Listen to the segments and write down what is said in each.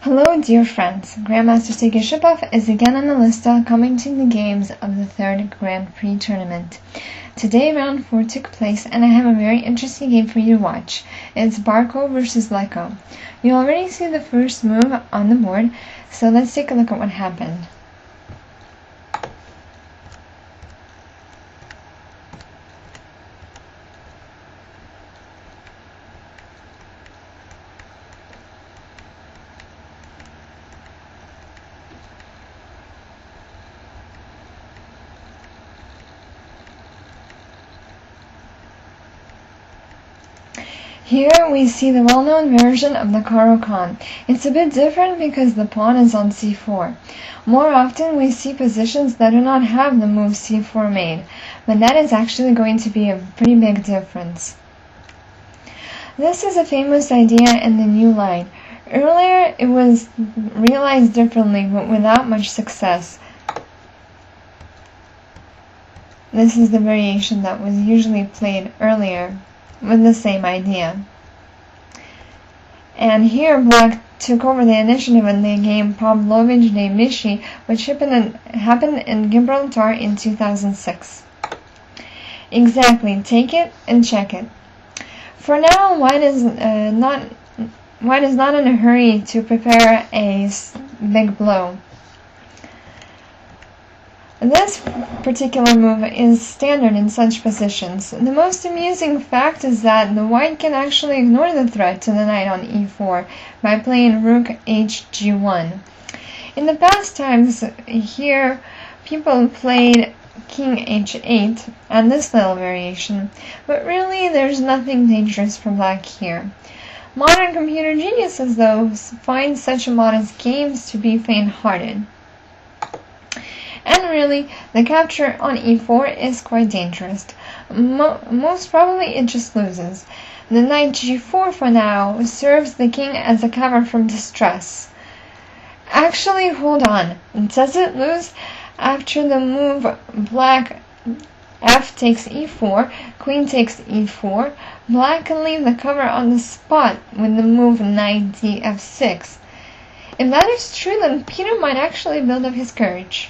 Hello dear friends, Grandmaster Shipov is again on Elista commenting the games of the third Grand Prix tournament. Today round 4 took place and I have a very interesting game for you to watch. It's Bacrot-Leko. You already see the first move on the board, so let's take a look at what happened. Here we see the well-known version of the Caro-Kann. It's a bit different because the pawn is on c4. More often we see positions that do not have the move c4 made, but that is actually going to be a pretty big difference. This is a famous idea in the new line. Earlier it was realized differently but without much success. This is the variation that was usually played earlier with the same idea. And here Black took over the initiative in the game Pavlovich de Vichy, which happened in Gibraltar in 2006. Exactly, take it and check it. For now, White is not in a hurry to prepare a big blow. This particular move is standard in such positions. The most amusing fact is that the white can actually ignore the threat to the knight on e4 by playing rook hg1. In the past times here, people played king h8 and this little variation, but really there's nothing dangerous for Black here. Modern computer geniuses, though, find such modest games to be faint-hearted. And really, the capture on e4 is quite dangerous. Most probably it just loses. The knight g4 for now serves the king as a cover from distress. Actually, hold on. Does it lose? After the move Black f takes e4, queen takes e4, Black can leave the cover on the spot with the move knight df6. If that is true, then Peter might actually build up his courage.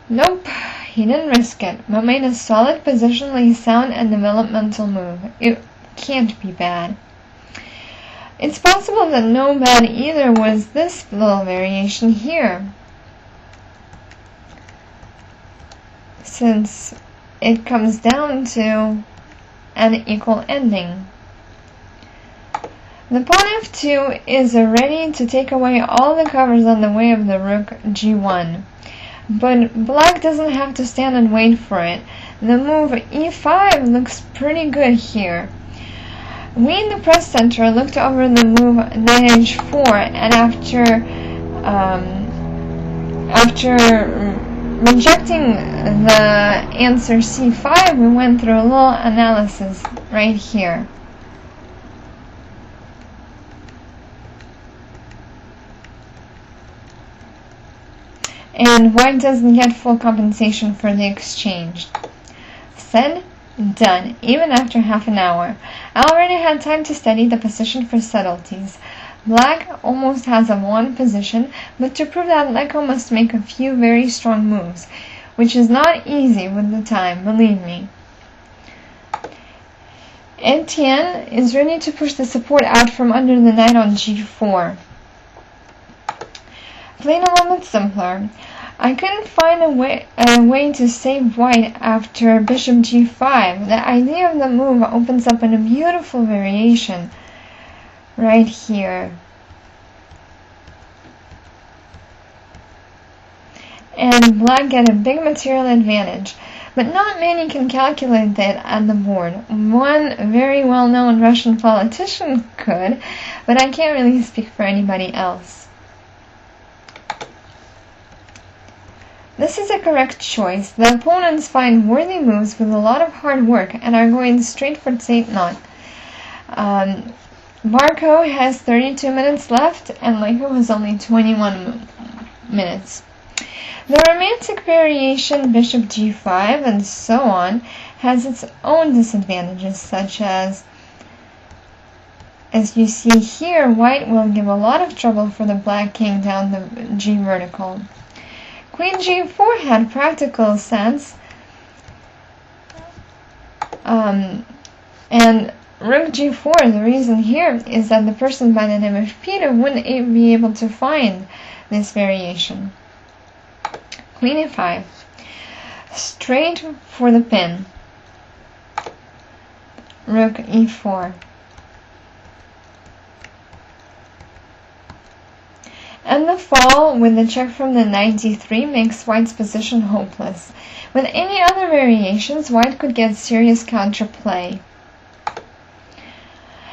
Nope, he didn't risk it, but made a solid positionally sound and developmental move. It can't be bad. It's possible that no bad either was this little variation here, since it comes down to an equal ending. The pawn f2 is ready to take away all the covers on the way of the rook g1. But Black doesn't have to stand and wait for it. The move e5 looks pretty good here. We in the press center looked over the move knight h4, and after rejecting the answer c5, we went through a little analysis right here. And White doesn't get full compensation for the exchange. Said, done, even after half an hour. I already had time to study the position for subtleties. Black almost has a won position, but to prove that, Leko must make a few very strong moves, which is not easy with the time, believe me. Etienne is ready to push the support out from under the knight on g4. Playing a little bit simpler. I couldn't find a way to save White after bishop g5. The idea of the move opens up in a beautiful variation right here. And Black get a big material advantage, but not many can calculate that on the board. One very well-known Russian politician could, but I can't really speak for anybody else. This is a correct choice. The opponents find worthy moves with a lot of hard work and are going straight for Tate Knot. Barco has 32 minutes left and Leko has only 21 minutes. The romantic variation bishop g5 and so on has its own disadvantages, such as as you see here, white will give a lot of trouble for the black king down the G vertical. Queen G4 had practical sense, and Rook G4, the reason here is that the person by the name of Peter wouldn't be able to find this variation. Queen E5, straight for the pin. Rook E4. And the fall with the check from the knight d3 makes white's position hopeless. With any other variations, white could get serious counterplay.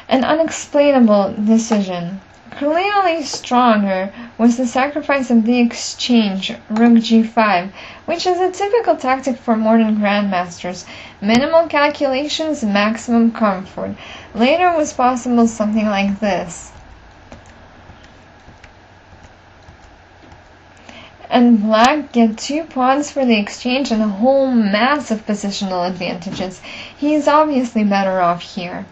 An unexplainable decision. Clearly stronger was the sacrifice of the exchange, Rook G5, which is a typical tactic for modern grandmasters. Minimal calculations, maximum comfort. Later was possible something like this. And black get 2 pawns for the exchange and a whole mass of positional advantages. He is obviously better off here.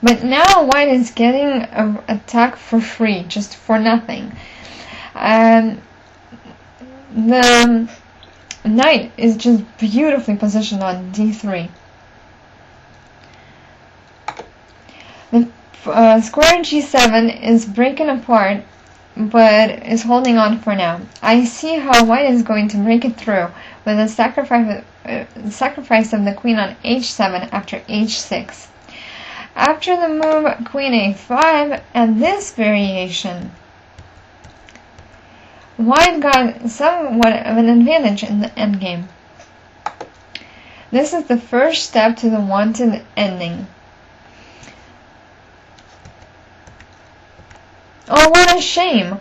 But now white is getting an attack for free, just for nothing. The knight is just beautifully positioned on d3. The square g7 is breaking apart, but is holding on for now. I see how white is going to break it through with a sacrifice of the queen on h7 after h6. After the move queen a5 and this variation, white got somewhat of an advantage in the endgame. This is the first step to the wanted ending. Oh, what a shame!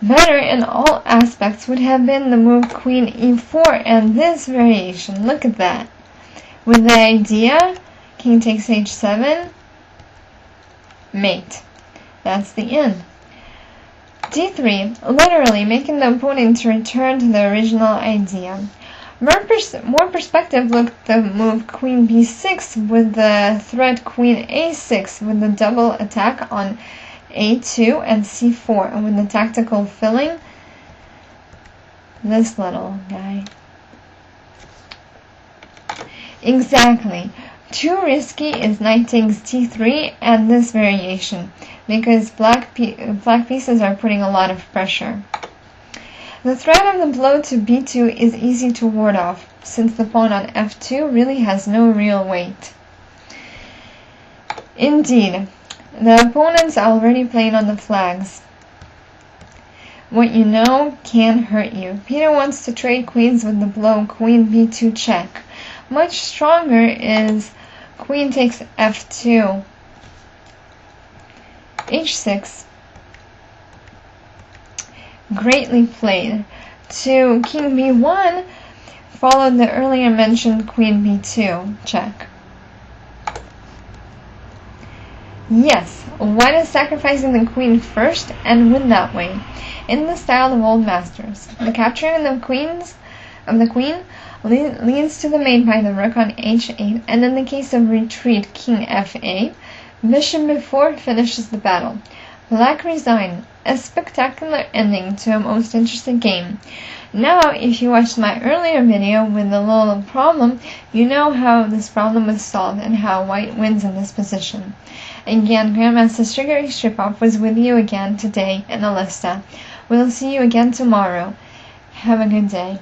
Better in all aspects would have been the move queen e4 and this variation. Look at that. With the idea, king takes h7, mate. That's the end. d3, literally making the opponent to return to the original idea. More perspective looked the move queen b6 with the threat queen a6 with the double attack on a2 and c4, and with the tactical filling, this little guy. Exactly. Too risky is knight takes d3 and this variation, because black pieces are putting a lot of pressure. The threat of the blow to b2 is easy to ward off, since the pawn on f2 really has no real weight. Indeed, the opponent's already playing on the flags. What you know can hurt you. Peter wants to trade queens with the blow queen b2 check. Much stronger is queen takes f2, h6. Greatly played. To king b1 followed the earlier mentioned queen b2 check. Yes, white is sacrificing the queen first and win that way, in the style of old masters. The capturing of the queen leads to the mate by the rook on h8, and in the case of retreat, king fa, bishop b4 finishes the battle. Black resigned, a spectacular ending to a most interesting game. Now, if you watched my earlier video with the little problem, you know how this problem was solved and how white wins in this position. Again, Grandmaster Shipov was with you again today in Elista. We'll see you again tomorrow. Have a good day.